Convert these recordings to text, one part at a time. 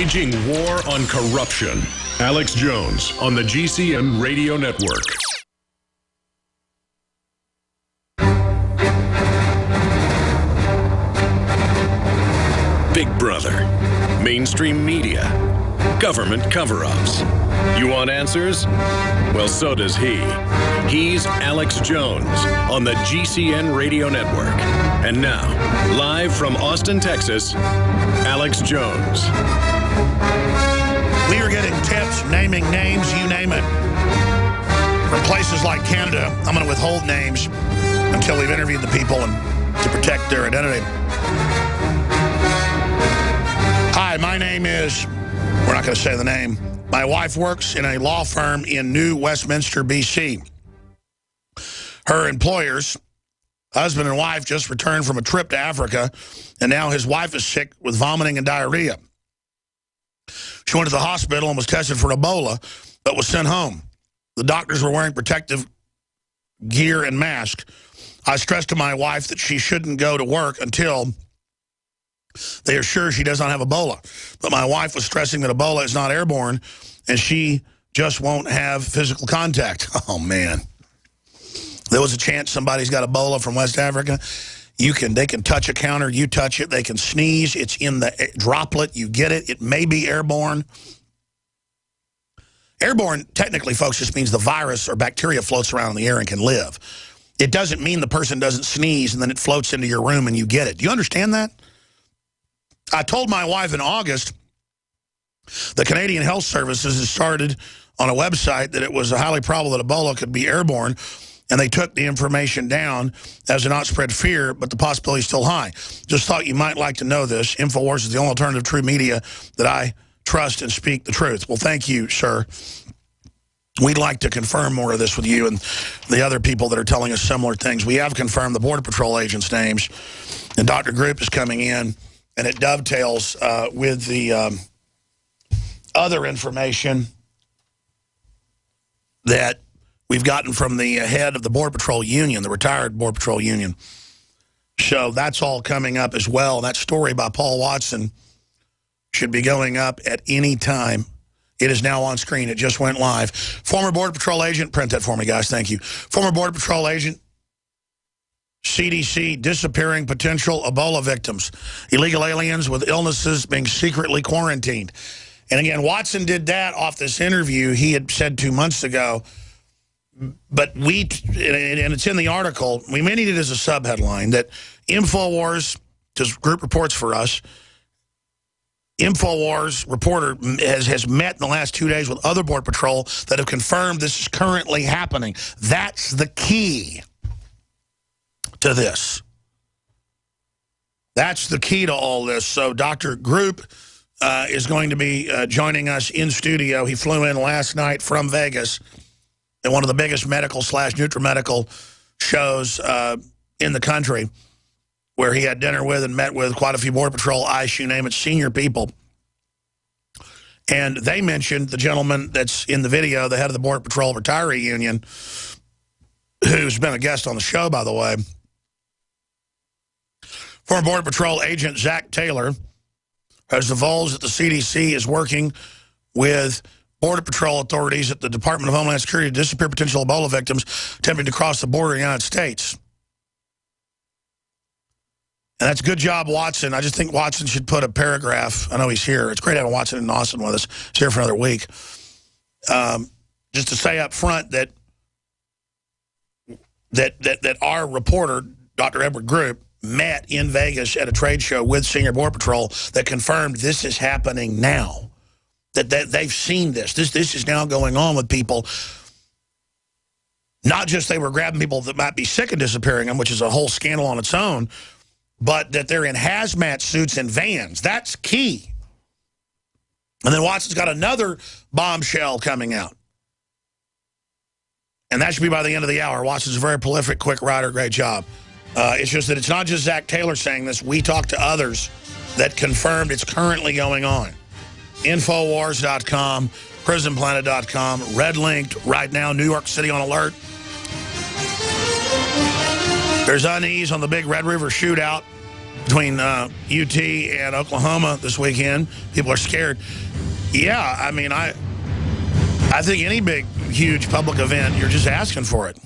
Waging war on corruption. Alex Jones on the GCN Radio Network. Big Brother, mainstream media, government cover-ups. You want answers? Well, so does he. He's Alex Jones on the GCN Radio Network. And now, live from Austin, Texas, Alex Jones. We are getting tips, naming names, you name it. From places like Canada, I'm going to withhold names until we've interviewed the people and to protect their identity. Hi, my name is, we're not going to say the name. My wife works in a law firm in New Westminster, BC. Her employers, husband and wife, just returned from a trip to Africa, and now his wife is sick with vomiting and diarrhea. She went to the hospital and was tested for Ebola, but was sent home. The doctors were wearing protective gear and masks. I stressed to my wife that she shouldn't go to work until they are sure she does not have Ebola. But my wife was stressing that Ebola is not airborne, and she just won't have physical contact. Oh, man. There was a chance somebody's got Ebola from West Africa. They can touch a counter, you touch it, they can sneeze, it's in the droplet, you get it, it may be airborne. Airborne, technically, folks, just means the virus or bacteria floats around in the air and can live. It doesn't mean the person doesn't sneeze and then it floats into your room and you get it. Do you understand that? I told my wife in August, the Canadian Health Services has started on a website that it was highly probable that Ebola could be airborne, and they took the information down as to not spread fear, but the possibility is still high. Just thought you might like to know this. InfoWars is the only alternative true media that I trust and speak the truth. Well, thank you, sir. We'd like to confirm more of this with you and the other people that are telling us similar things. We have confirmed the Border Patrol agents' names, and Dr. Group is coming in, and it dovetails with the other information that we've gotten from the head of the Border Patrol Union, the retired Border Patrol Union. So that's all coming up as well. That story by Paul Watson should be going up at any time. It is now on screen. It just went live. Former Border Patrol agent, print that for me, guys. Thank you. Former Border Patrol agent, CDC disappearing potential Ebola victims. Illegal aliens with illnesses being secretly quarantined. And again, Watson did that off this interview he had said 2 months ago. But and it's in the article, we may need it as a subheadline, that InfoWars, because Group reports for us, InfoWars reporter has met in the last 2 days with other Border Patrol that have confirmed this is currently happening. That's the key to this. That's the key to all this. So Dr. Group is going to be joining us in studio. He flew in last night from Vegas at one of the biggest medical/nutrimedical shows in the country, where he had dinner with and met with quite a few Border Patrol, ICE, you name it, senior people. And they mentioned the gentleman that's in the video, the head of the Border Patrol Retiree Union, who's been a guest on the show, by the way. Former Border Patrol agent Zach Taylor has divulged that the CDC is working with Border Patrol authorities at the Department of Homeland Security to disappear potential Ebola victims attempting to cross the border in the United States. And that's a good job, Watson. I just think Watson should put a paragraph. I know he's here. It's great having Watson in Austin with us. He's here for another week. Just to say up front that our reporter, Dr. Edward Group, met in Vegas at a trade show with Senior Border Patrol that confirmed this is happening now. That they've seen this. This is now going on with people. Not just they were grabbing people that might be sick and disappearing them, which is a whole scandal on its own, but that they're in hazmat suits and vans. That's key. And then Watson's got another bombshell coming out. And that should be by the end of the hour. Watson's a very prolific, quick writer. Great job. It's just that it's not just Zach Taylor saying this. We talked to others that confirmed it's currently going on. Infowars.com, prisonplanet.com, red linked right now, New York City on alert. There's unease on the big Red River shootout between UT and Oklahoma this weekend. People are scared. Yeah, I mean, I think any big, huge public event, you're just asking for it.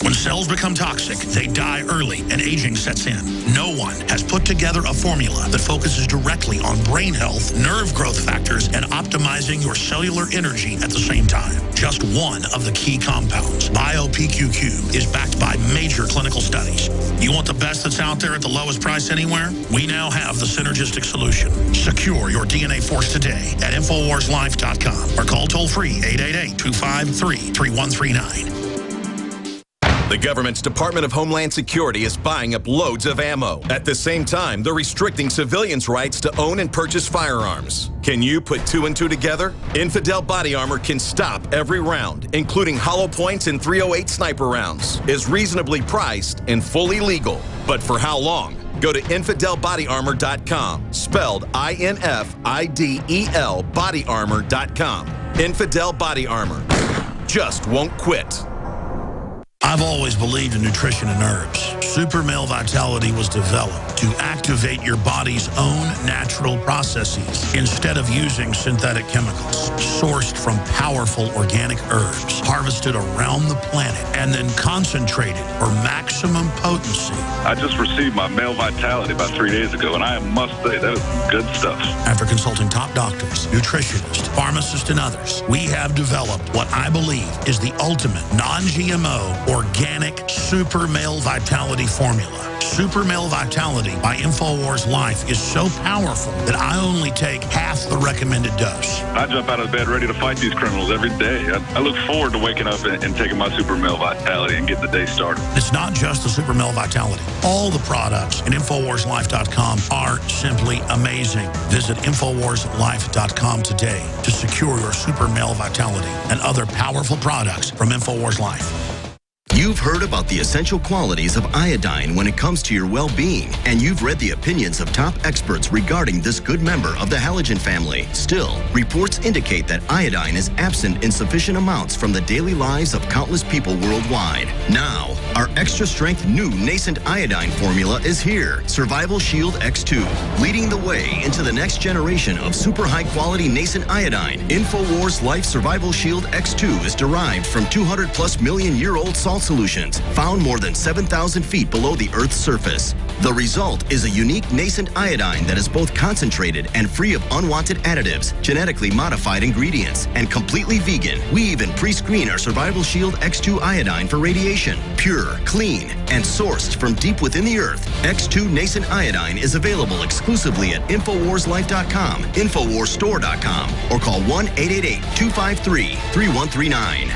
When cells become toxic, they die early and aging sets in. No one has put together a formula that focuses directly on brain health, nerve growth factors, and optimizing your cellular energy at the same time. Just one of the key compounds, BioPQQ, is backed by major clinical studies. You want the best that's out there at the lowest price anywhere? We now have the synergistic solution. Secure your DNA force today at InfoWarsLife.com or call toll-free 888-253-3139. The government's Department of Homeland Security is buying up loads of ammo. At the same time, they're restricting civilians' rights to own and purchase firearms. Can you put two and two together? Infidel Body Armor can stop every round, including hollow points and .308 sniper rounds, is reasonably priced and fully legal. But for how long? Go to InfidelBodyArmor.com, spelled INFIDEL bodyarmor.com. Infidel Body Armor. Just won't quit. I've always believed in nutrition and herbs. Super Male Vitality was developed to activate your body's own natural processes instead of using synthetic chemicals. Sourced from powerful organic herbs, harvested around the planet, and then concentrated for maximum potency. I just received my Male Vitality about 3 days ago, and I must say, that was good stuff. After consulting top doctors, nutritionists, pharmacists, and others, we have developed what I believe is the ultimate non-GMO organic Super Male Vitality formula. Super Male Vitality by InfoWars Life is so powerful that I only take half the recommended dose. I jump out of bed ready to fight these criminals every day. I look forward to waking up and taking my Super Male Vitality and getting the day started. It's not just the Super Male Vitality. All the products at InfoWarsLife.com are simply amazing. Visit InfoWarsLife.com today to secure your Super Male Vitality and other powerful products from InfoWars Life. You've heard about the essential qualities of iodine when it comes to your well-being, and you've read the opinions of top experts regarding this good member of the halogen family. Still, reports indicate that iodine is absent in sufficient amounts from the daily lives of countless people worldwide. Now, our extra-strength new nascent iodine formula is here, Survival Shield X2, leading the way into the next generation of super high-quality nascent iodine. InfoWars Life Survival Shield X2 is derived from 200+ million-year-old salt solutions found more than 7,000 feet below the Earth's surface. The result is a unique nascent iodine that is both concentrated and free of unwanted additives, genetically modified ingredients, and completely vegan. We even pre-screen our Survival Shield X2 iodine for radiation. Pure, clean, and sourced from deep within the Earth, X2 nascent iodine is available exclusively at InfoWarsLife.com, InfoWarsStore.com, or call 1-888-253-3139.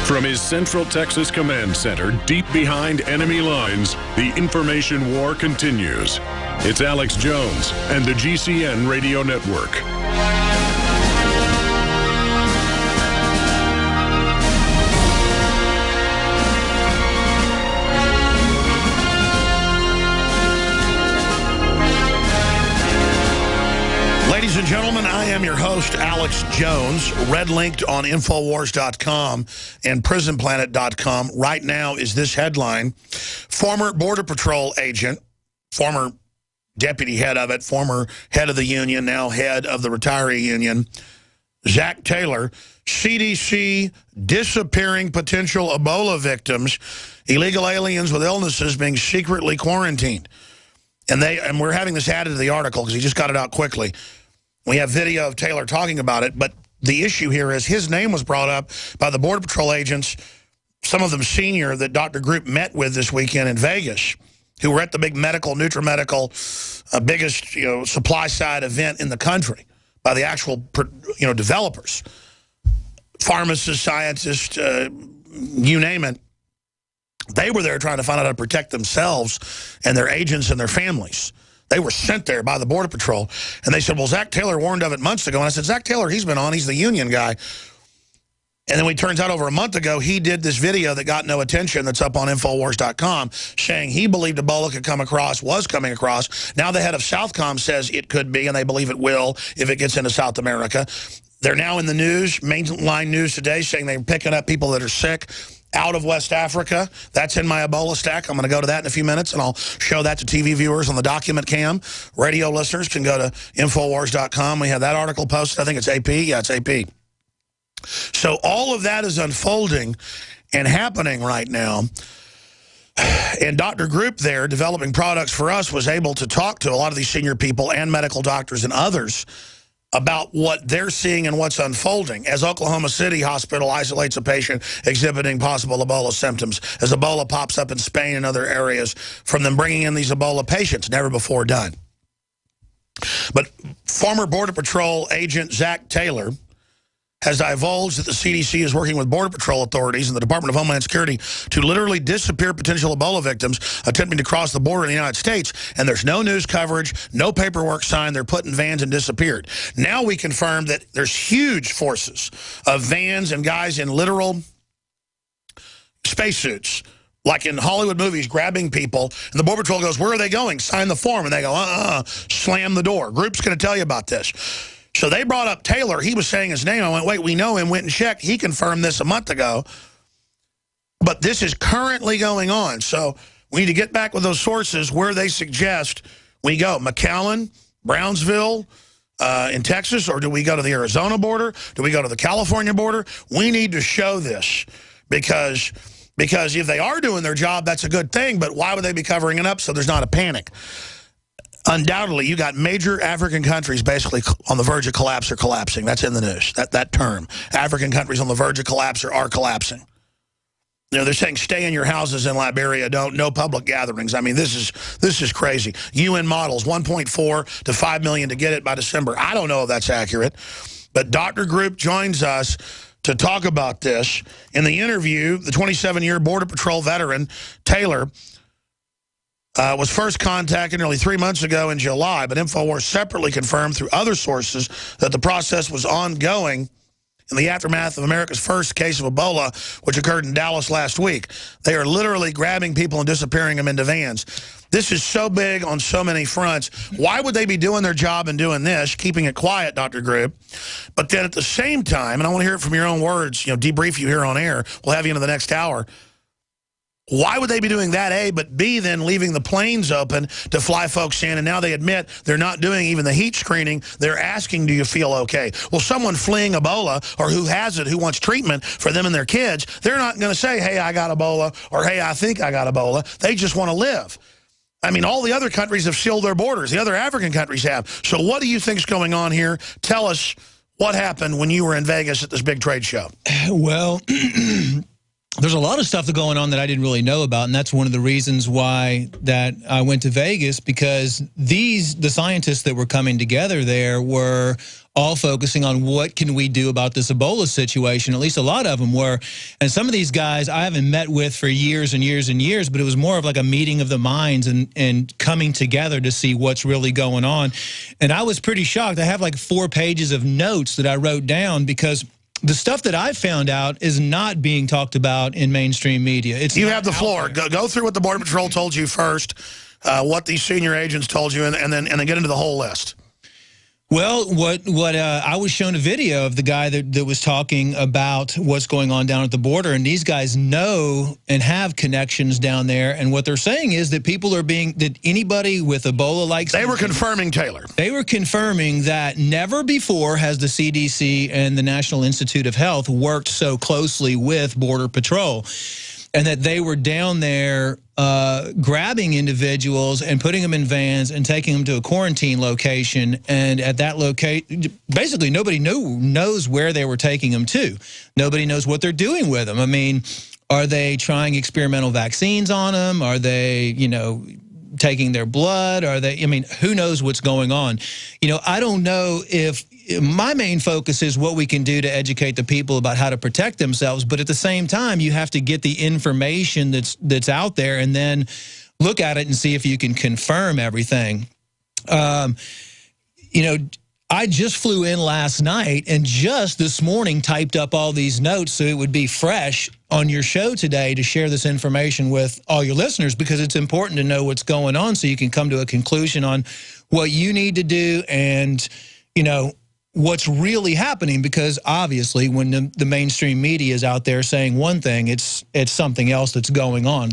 From his Central Texas Command Center, deep behind enemy lines, the information war continues. It's Alex Jones and the GCN Radio Network. Ladies and gentlemen, I am your host, Alex Jones, red-linked on Infowars.com and PrisonPlanet.com. Right now is this headline. Former Border Patrol agent, former deputy head of it, former head of the union, now head of the retiree union, Zach Taylor, CDC disappearing potential Ebola victims, illegal aliens with illnesses being secretly quarantined. And we're having this added to the article because he just got it out quickly. We have video of Taylor talking about it, but the issue here is his name was brought up by the Border Patrol agents, some of them senior, that Dr. Group met with this weekend in Vegas, who were at the big NutriMedical, biggest supply side event in the country by the actual developers, pharmacists, scientists, you name it. They were there trying to find out how to protect themselves and their agents and their families. They were sent there by the Border Patrol. And they said, well, Zach Taylor warned of it months ago. And I said, Zach Taylor, he's been on. He's the union guy. And then it turns out over a month ago, he did this video that got no attention that's up on Infowars.com saying he believed Ebola could come across, was coming across. Now the head of Southcom says it could be, and they believe it will if it gets into South America. They're now in the news, mainline news today, saying they're picking up people that are sick out of West Africa. That's in my Ebola stack. I'm going to go to that in a few minutes, and I'll show that to TV viewers on the document cam. Radio listeners can go to Infowars.com. We have that article posted. I think it's AP. Yeah, it's AP. So all of that is unfolding and happening right now. And Dr. Group there, developing products for us, was able to talk to a lot of these senior people and medical doctors and others about what they're seeing and what's unfolding as Oklahoma City Hospital isolates a patient exhibiting possible Ebola symptoms, as Ebola pops up in Spain and other areas from them bringing in these Ebola patients, never before done. But former Border Patrol agent Zach Taylor has divulged that the CDC is working with Border Patrol authorities and the Department of Homeland Security to literally disappear potential Ebola victims attempting to cross the border in the United States. And there's no news coverage, no paperwork signed. They're put in vans and disappeared. Now we confirm that there's huge forces of vans and guys in literal spacesuits, like in Hollywood movies, grabbing people. And the Border Patrol goes, where are they going? Sign the form. And they go, slam the door. Group's going to tell you about this. So they brought up Taylor. He was saying his name. I went, wait, we know him, went and checked. He confirmed this a month ago. But this is currently going on. So we need to get back with those sources where they suggest we go. McAllen, Brownsville, in Texas, or do we go to the Arizona border? Do we go to the California border? We need to show this because if they are doing their job, that's a good thing. But why would they be covering it up so there's not a panic? Undoubtedly, you got major African countries basically on the verge of collapse or collapsing. That's in the news, that term. African countries on the verge of collapse or are collapsing. You know, they're saying stay in your houses in Liberia, no public gatherings. I mean, this is crazy. UN models, 1.4 to 5 million to get it by December. I don't know if that's accurate, but Dr. Group joins us to talk about this. In the interview, the 27-year Border Patrol veteran, Taylor, was first contacted nearly 3 months ago in July, but InfoWars separately confirmed through other sources that the process was ongoing in the aftermath of America's first case of Ebola, which occurred in Dallas last week. They are literally grabbing people and disappearing them into vans. This is so big on so many fronts. Why would they be doing their job and doing this, keeping it quiet, Dr. Group? But then at the same time, and I want to hear it from your own words, you know, debrief you here on air. We'll have you into the next hour. Why would they be doing that, A, but B, then leaving the planes open to fly folks in, and now they admit they're not doing even the heat screening. They're asking, do you feel okay? Well, someone fleeing Ebola or who has it, who wants treatment for them and their kids, they're not going to say, hey, I got Ebola, or hey, I think I got Ebola. They just want to live. I mean, all the other countries have sealed their borders. The other African countries have. So what do you think is going on here? Tell us what happened when you were in Vegas at this big trade show. Well, there's a lot of stuff going on that I didn't really know about, and that's one of the reasons why that I went to Vegas, because the scientists that were coming together there were all focusing on what can we do about this Ebola situation. At least a lot of them were. And some of these guys I haven't met with for years and years and years, but it was more of like a meeting of the minds and coming together to see what's really going on. And I was pretty shocked. I have like 4 pages of notes that I wrote down because the stuff that I found out is not being talked about in mainstream media. You have the floor. Go through what the Border Patrol told you first, what these senior agents told you, and then get into the whole list. Well, I was shown a video of the guy that was talking about what's going on down at the border, and these guys know and have connections down there, and what they're saying is that people are that anybody with Ebola-like... They were confirming, Taylor. They were confirming that never before has the CDC and the National Institute of Health worked so closely with Border Patrol, and that they were down there grabbing individuals and putting them in vans and taking them to a quarantine location. And at that location, basically nobody knows where they were taking them to. Nobody knows what they're doing with them. I mean, are they trying experimental vaccines on them? Are they, you know, taking their blood? Are they, I mean, who knows what's going on? You know, I don't know if... My main focus is what we can do to educate the people about how to protect themselves, but at the same time, you have to get the information that's out there and then look at it and see if you can confirm everything. You know, I just flew in last night and just this morning typed up all these notes so it would be fresh on your show today to share this information with all your listeners, because it's important to know what's going on so you can come to a conclusion on what you need to do and, you know, what's really happening, because obviously when the mainstream media is out there saying one thing, it's something else that's going on.